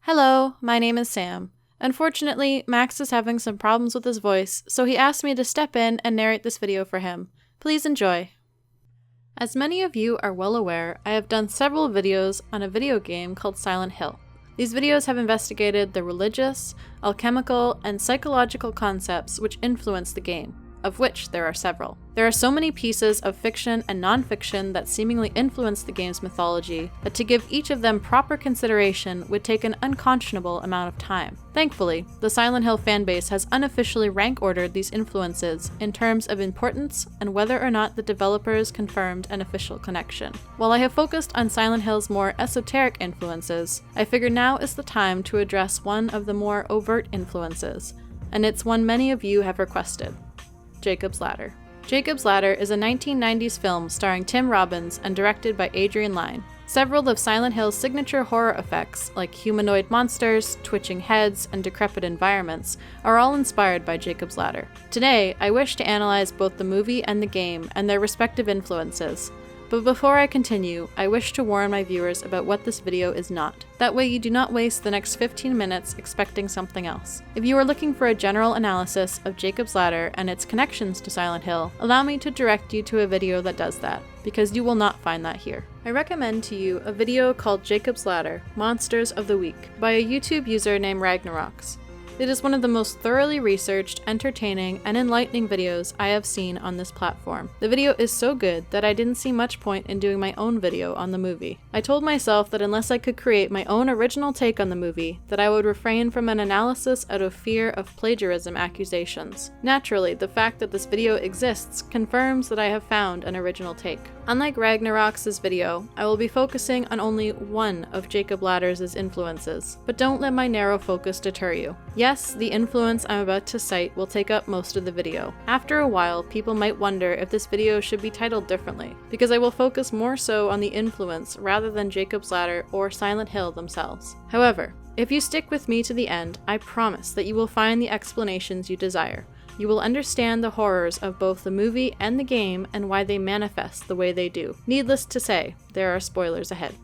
Hello, my name is Sam. Unfortunately, Max is having some problems with his voice, so he asked me to step in and narrate this video for him. Please enjoy. As many of you are well aware, I have done several videos on a video game called Silent Hill. These videos have investigated the religious, alchemical, and psychological concepts which influence the game, of which there are several. There are so many pieces of fiction and non-fiction that seemingly influence the game's mythology that to give each of them proper consideration would take an unconscionable amount of time. Thankfully, the Silent Hill fanbase has unofficially rank-ordered these influences in terms of importance and whether or not the developers confirmed an official connection. While I have focused on Silent Hill's more esoteric influences, I figure now is the time to address one of the more overt influences, and it's one many of you have requested: Jacob's Ladder. Jacob's Ladder is a 1990s film starring Tim Robbins and directed by Adrian Lyne. Several of Silent Hill's signature horror effects, like humanoid monsters, twitching heads, and decrepit environments, are all inspired by Jacob's Ladder. Today, I wish to analyze both the movie and the game and their respective influences. But before I continue, I wish to warn my viewers about what this video is not. That way you do not waste the next 15 minutes expecting something else. If you are looking for a general analysis of Jacob's Ladder and its connections to Silent Hill, allow me to direct you to a video that does that, because you will not find that here. I recommend to you a video called Jacob's Ladder: Monsters of the Week by a YouTube user named Ragnaroks. It is one of the most thoroughly researched, entertaining, and enlightening videos I have seen on this platform. The video is so good that I didn't see much point in doing my own video on the movie. I told myself that unless I could create my own original take on the movie, that I would refrain from an analysis out of fear of plagiarism accusations. Naturally, the fact that this video exists confirms that I have found an original take. Unlike Ragnaroks' video, I will be focusing on only one of Jacob Ladder's influences, but don't let my narrow focus deter you. Yes, the influence I'm about to cite will take up most of the video. After a while, people might wonder if this video should be titled differently, because I will focus more so on the influence rather than Jacob's Ladder or Silent Hill themselves. However, if you stick with me to the end, I promise that you will find the explanations you desire. You will understand the horrors of both the movie and the game and why they manifest the way they do. Needless to say, there are spoilers ahead.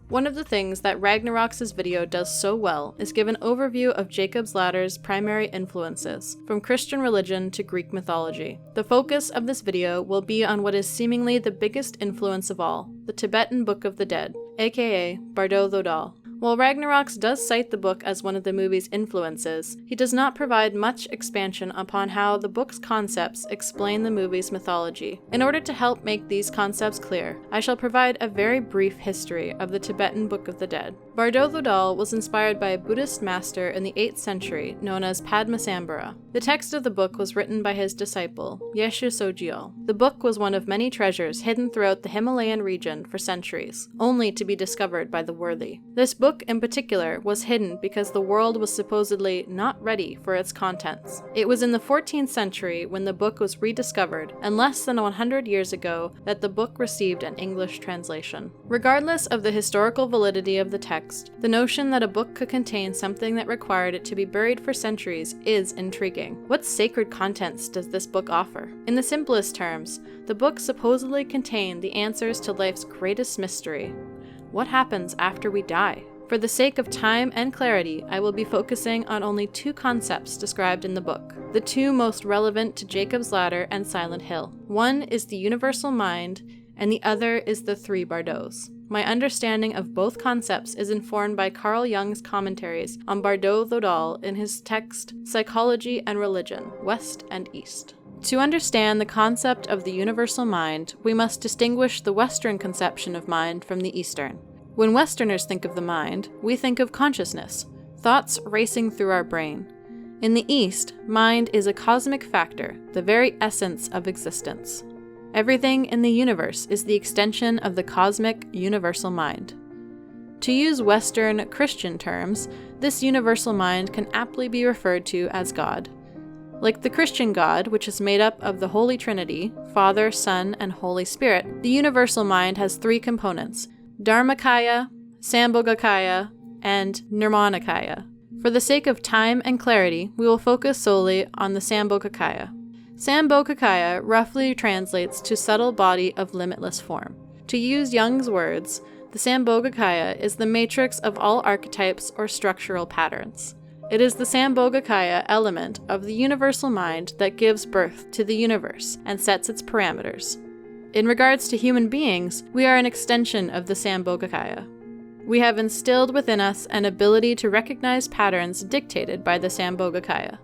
One of the things that Ragnaroks' video does so well is give an overview of Jacob's Ladder's primary influences, from Christian religion to Greek mythology. The focus of this video will be on what is seemingly the biggest influence of all, the Tibetan Book of the Dead, aka Bardo Thodal. While Ragnaroks does cite the book as one of the movie's influences, he does not provide much expansion upon how the book's concepts explain the movie's mythology. In order to help make these concepts clear, I shall provide a very brief history of the Tibetan Book of the Dead. Bardo Thodal was inspired by a Buddhist master in the 8th century known as Padmasambhara. The text of the book was written by his disciple, Yeshe Sogyal. The book was one of many treasures hidden throughout the Himalayan region for centuries, only to be discovered by the worthy. This book in particular was hidden because the world was supposedly not ready for its contents. It was in the 14th century when the book was rediscovered, and less than 100 years ago that the book received an English translation. Regardless of the historical validity of the text, the notion that a book could contain something that required it to be buried for centuries is intriguing. What sacred contents does this book offer? In the simplest terms, the book supposedly contained the answers to life's greatest mystery: what happens after we die? For the sake of time and clarity, I will be focusing on only two concepts described in the book, the two most relevant to Jacob's Ladder and Silent Hill. One is the universal mind, and the other is the three bardos. My understanding of both concepts is informed by Carl Jung's commentaries on Bardo Thodal in his text Psychology and Religion, West and East. To understand the concept of the universal mind, we must distinguish the Western conception of mind from the Eastern. When Westerners think of the mind, we think of consciousness, thoughts racing through our brain. In the East, mind is a cosmic factor, the very essence of existence. Everything in the universe is the extension of the cosmic, universal mind. To use Western Christian terms, this universal mind can aptly be referred to as God. Like the Christian God, which is made up of the Holy Trinity, Father, Son, and Holy Spirit, the universal mind has three components: Dharmakaya, Sambhogakaya, and Nirmanakaya. For the sake of time and clarity, we will focus solely on the Sambhogakaya. Sambhogakaya roughly translates to subtle body of limitless form. To use Jung's words, The Sambhogakaya is the matrix of all archetypes or structural patterns. It is the Sambhogakaya element of the universal mind that gives birth to the universe and sets its parameters. In regards to human beings, we are an extension of the Sambhogakaya. We have instilled within us an ability to recognize patterns dictated by the Sambhogakaya.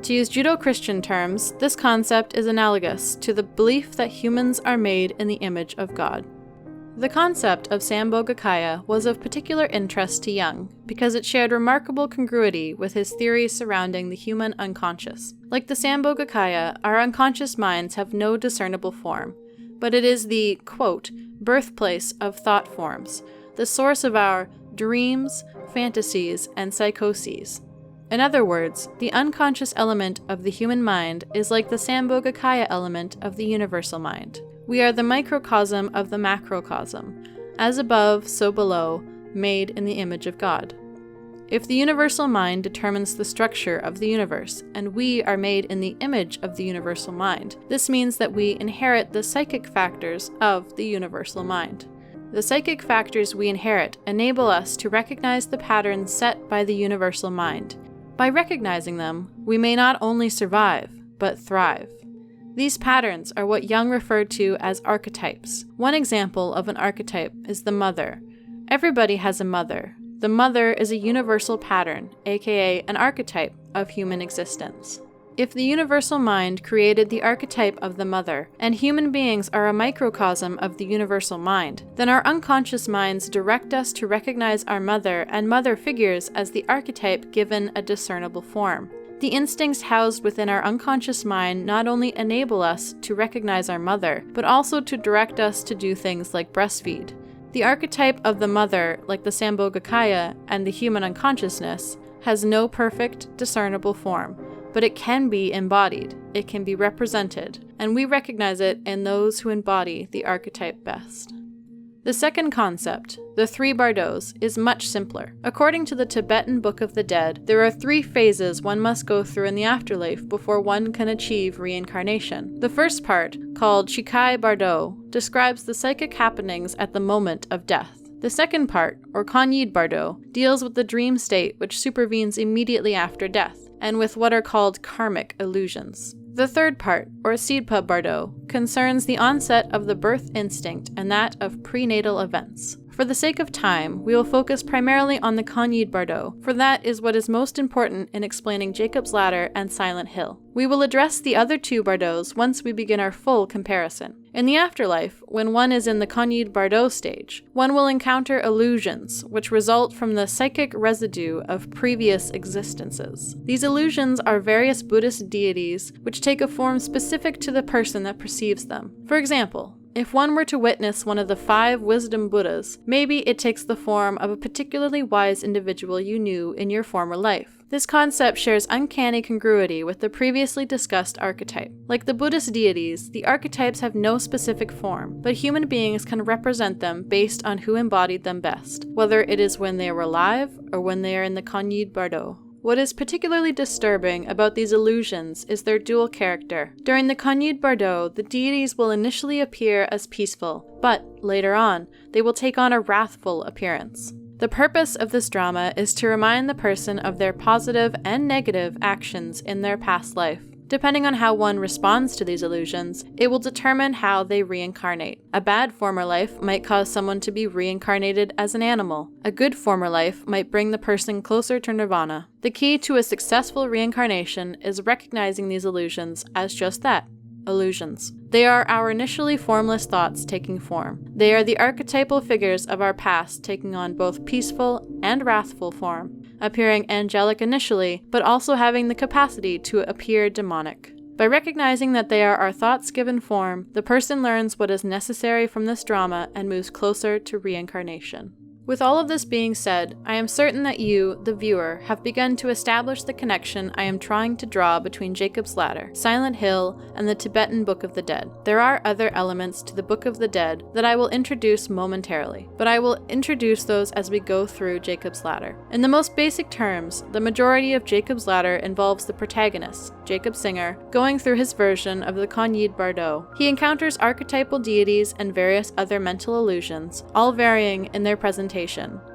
To use Judeo-Christian terms, this concept is analogous to the belief that humans are made in the image of God. The concept of Sambhogakaya was of particular interest to Jung because it shared remarkable congruity with his theories surrounding the human unconscious. Like the Sambhogakaya, our unconscious minds have no discernible form, but it is the, quote, birthplace of thought forms, the source of our dreams, fantasies, and psychoses. In other words, the unconscious element of the human mind is like the Sambhogakaya element of the universal mind. We are the microcosm of the macrocosm, as above, so below, made in the image of God. If the universal mind determines the structure of the universe, and we are made in the image of the universal mind, this means that we inherit the psychic factors of the universal mind. The psychic factors we inherit enable us to recognize the patterns set by the universal mind. By recognizing them, we may not only survive, but thrive. These patterns are what Jung referred to as archetypes. One example of an archetype is the mother. Everybody has a mother. The mother is a universal pattern, aka an archetype of human existence. If the universal mind created the archetype of the mother, and human beings are a microcosm of the universal mind, then our unconscious minds direct us to recognize our mother and mother figures as the archetype given a discernible form. The instincts housed within our unconscious mind not only enable us to recognize our mother, but also to direct us to do things like breastfeed. The archetype of the mother, like the Sambhogakaya and the human unconsciousness, has no perfect, discernible form, but it can be embodied, it can be represented, and we recognize it in those who embody the archetype best. The second concept, the three bardos, is much simpler. According to the Tibetan Book of the Dead, there are 3 phases one must go through in the afterlife before one can achieve reincarnation. The first part, called Shikai Bardo, describes the psychic happenings at the moment of death. The second part, or Kanyid Bardo, deals with the dream state which supervenes immediately after death, and with what are called karmic illusions. The third part, or Sidpa Bardo, concerns the onset of the birth instinct and that of prenatal events. For the sake of time, we will focus primarily on the Kanyid Bardo, for that is what is most important in explaining Jacob's Ladder and Silent Hill. We will address the other 2 bardos once we begin our full comparison. In the afterlife, when one is in the Kanyid Bardo stage, one will encounter illusions, which result from the psychic residue of previous existences. These illusions are various Buddhist deities which take a form specific to the person that perceives them. For example, if one were to witness one of the 5 wisdom Buddhas, maybe it takes the form of a particularly wise individual you knew in your former life. This concept shares uncanny congruity with the previously discussed archetype. Like the Buddhist deities, the archetypes have no specific form, but human beings can represent them based on who embodied them best, whether it is when they were alive or when they are in the Kanyid Bardo. What is particularly disturbing about these illusions is their dual character. During the Kanyid Bardo, the deities will initially appear as peaceful, but later on, they will take on a wrathful appearance. The purpose of this drama is to remind the person of their positive and negative actions in their past life. Depending on how one responds to these illusions, it will determine how they reincarnate. A bad former life might cause someone to be reincarnated as an animal. A good former life might bring the person closer to nirvana. The key to a successful reincarnation is recognizing these illusions as just that, illusions. They are our initially formless thoughts taking form. They are the archetypal figures of our past taking on both peaceful and wrathful form, appearing angelic initially, but also having the capacity to appear demonic. By recognizing that they are our thoughts given form, the person learns what is necessary from this drama and moves closer to reincarnation. With all of this being said, I am certain that you, the viewer, have begun to establish the connection I am trying to draw between Jacob's Ladder, Silent Hill, and the Tibetan Book of the Dead. There are other elements to the Book of the Dead that I will introduce momentarily, but I will introduce those as we go through Jacob's Ladder. In the most basic terms, the majority of Jacob's Ladder involves the protagonist, Jacob Singer, going through his version of the coherent bardo. He encounters archetypal deities and various other mental illusions, all varying in their presentation.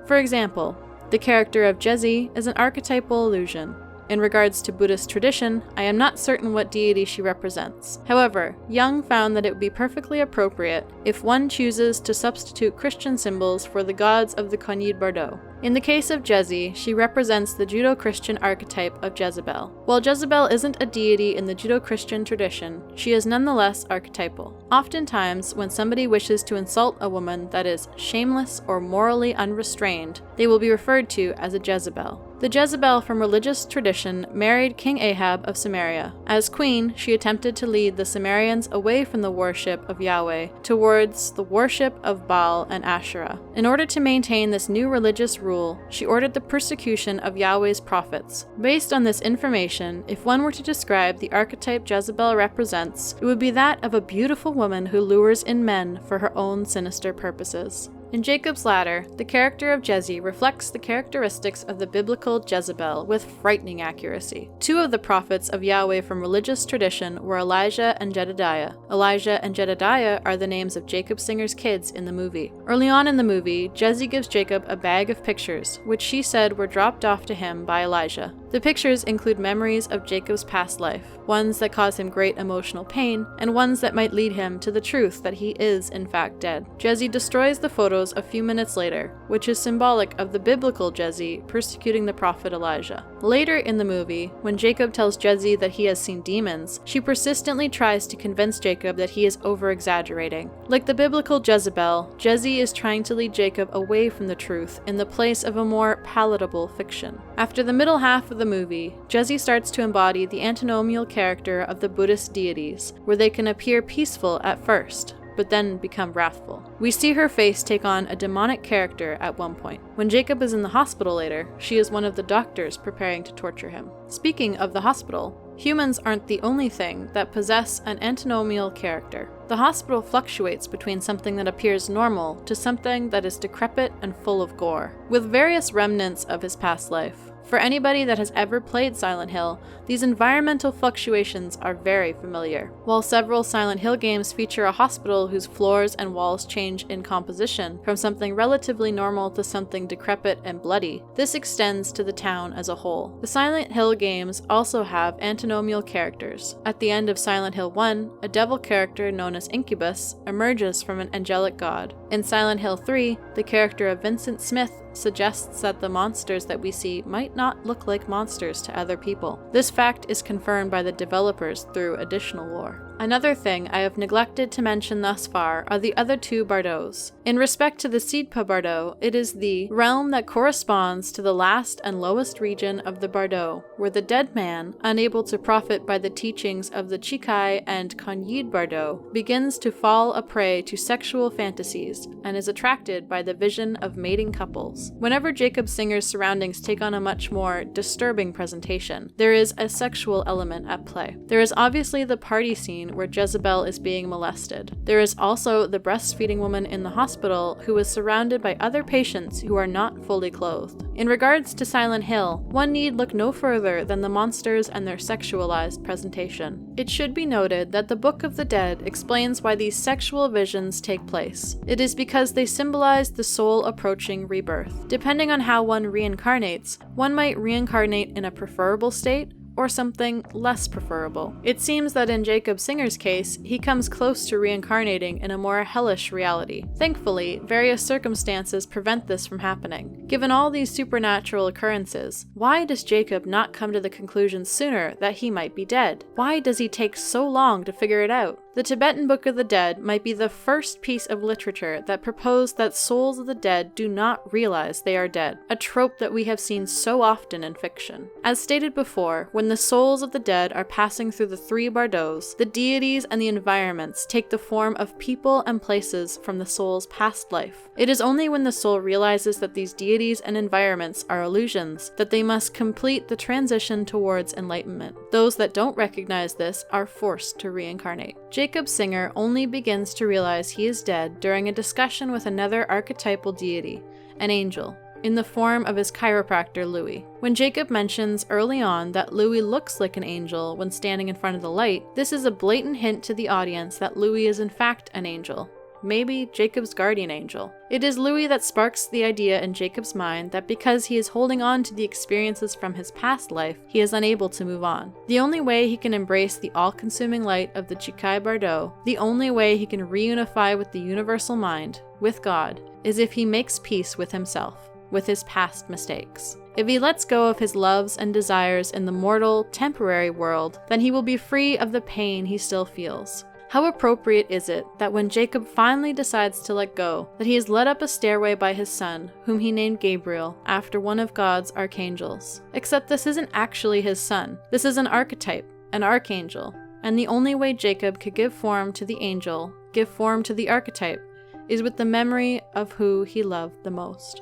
For example, the character of Jezi is an archetypal illusion. In regards to Buddhist tradition, I am not certain what deity she represents. However, Jung found that it would be perfectly appropriate if one chooses to substitute Christian symbols for the gods of the coherent bardo. In the case of Jezi, she represents the Judeo-Christian archetype of Jezebel. While Jezebel isn't a deity in the Judeo-Christian tradition, she is nonetheless archetypal. Oftentimes, when somebody wishes to insult a woman that is shameless or morally unrestrained, they will be referred to as a Jezebel. The Jezebel from religious tradition married King Ahab of Samaria. As queen, she attempted to lead the Samarians away from the worship of Yahweh towards the worship of Baal and Asherah. In order to maintain this new religious rule, she ordered the persecution of Yahweh's prophets. Based on this information, if one were to describe the archetype Jezebel represents, it would be that of a beautiful woman who lures in men for her own sinister purposes. In Jacob's Ladder, the character of Jezi reflects the characteristics of the biblical Jezebel with frightening accuracy. Two of the prophets of Yahweh from religious tradition were Elijah and Jedediah. Elijah and Jedediah are the names of Jacob Singer's kids in the movie. Early on in the movie, Jezi gives Jacob a bag of pictures, which she said were dropped off to him by Elijah. The pictures include memories of Jacob's past life, ones that cause him great emotional pain, and ones that might lead him to the truth that he is in fact dead. Jezi destroys the photos a few minutes later, which is symbolic of the biblical Jezi persecuting the prophet Elijah. Later in the movie, when Jacob tells Jezi that he has seen demons, she persistently tries to convince Jacob that he is over-exaggerating. Like the biblical Jezebel, Jezi is trying to lead Jacob away from the truth in the place of a more palatable fiction. After the middle half of the movie, Jezi starts to embody the antinomian character of the Buddhist deities, where they can appear peaceful at first, but then become wrathful. We see her face take on a demonic character at one point. When Jacob is in the hospital later, she is one of the doctors preparing to torture him. Speaking of the hospital, humans aren't the only thing that possess an antinomian character. The hospital fluctuates between something that appears normal to something that is decrepit and full of gore, with various remnants of his past life. For anybody that has ever played Silent Hill, these environmental fluctuations are very familiar. While several Silent Hill games feature a hospital whose floors and walls change in composition from something relatively normal to something decrepit and bloody, this extends to the town as a whole. The Silent Hill games also have antinomian characters. At the end of Silent Hill 1, a devil character known as Incubus emerges from an angelic god. In Silent Hill 3, the character of Vincent Smith suggests that the monsters that we see might not look like monsters to other people. This fact is confirmed by the developers through additional lore. Another thing I have neglected to mention thus far are the other two bardos. In respect to the Sidpa bardo, it is the realm that corresponds to the last and lowest region of the bardo, where the dead man, unable to profit by the teachings of the Chikai and coherent bardo, begins to fall a prey to sexual fantasies and is attracted by the vision of mating couples. Whenever Jacob Singer's surroundings take on a much more disturbing presentation, there is a sexual element at play. There is obviously the party scene where Jezebel is being molested. There is also the breastfeeding woman in the hospital who is surrounded by other patients who are not fully clothed. In regards to Silent Hill, one need look no further than the monsters and their sexualized presentation. It should be noted that the Book of the Dead explains why these sexual visions take place. It is because they symbolize the soul approaching rebirth. Depending on how one reincarnates, one might reincarnate in a preferable state or something less preferable. It seems that in Jacob Singer's case, he comes close to reincarnating in a more hellish reality. Thankfully, various circumstances prevent this from happening. Given all these supernatural occurrences, why does Jacob not come to the conclusion sooner that he might be dead? Why does he take so long to figure it out? The Tibetan Book of the Dead might be the first piece of literature that proposed that souls of the dead do not realize they are dead, a trope that we have seen so often in fiction. As stated before, when the souls of the dead are passing through the three bardos, the deities and the environments take the form of people and places from the soul's past life. It is only when the soul realizes that these deities and environments are illusions that they must complete the transition towards enlightenment. Those that don't recognize this are forced to reincarnate. Jacob Singer only begins to realize he is dead during a discussion with another archetypal deity, an angel, in the form of his chiropractor Louis. When Jacob mentions early on that Louis looks like an angel when standing in front of the light, this is a blatant hint to the audience that Louis is in fact an angel. Maybe Jacob's guardian angel. It is Louis that sparks the idea in Jacob's mind that because he is holding on to the experiences from his past life, he is unable to move on. The only way he can embrace the all-consuming light of the Chikai Bardo, the only way he can reunify with the universal mind, with God, is if he makes peace with himself, with his past mistakes. If he lets go of his loves and desires in the mortal, temporary world, then he will be free of the pain he still feels. How appropriate is it that when Jacob finally decides to let go, that he is led up a stairway by his son, whom he named Gabriel, after one of God's archangels. Except this isn't actually his son. This is an archetype, an archangel, and the only way Jacob could give form to the angel, give form to the archetype, is with the memory of who he loved the most.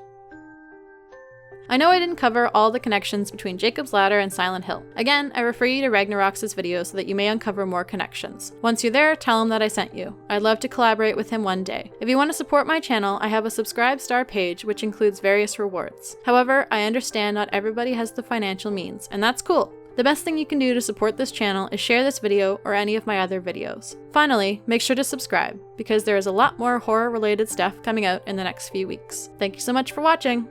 I know I didn't cover all the connections between Jacob's Ladder and Silent Hill. Again, I refer you to Ragnarox's video so that you may uncover more connections. Once you're there, tell him that I sent you. I'd love to collaborate with him one day. If you want to support my channel, I have a subscribe star page which includes various rewards. However, I understand not everybody has the financial means, and that's cool. The best thing you can do to support this channel is share this video or any of my other videos. Finally, make sure to subscribe, because there is a lot more horror-related stuff coming out in the next few weeks. Thank you so much for watching!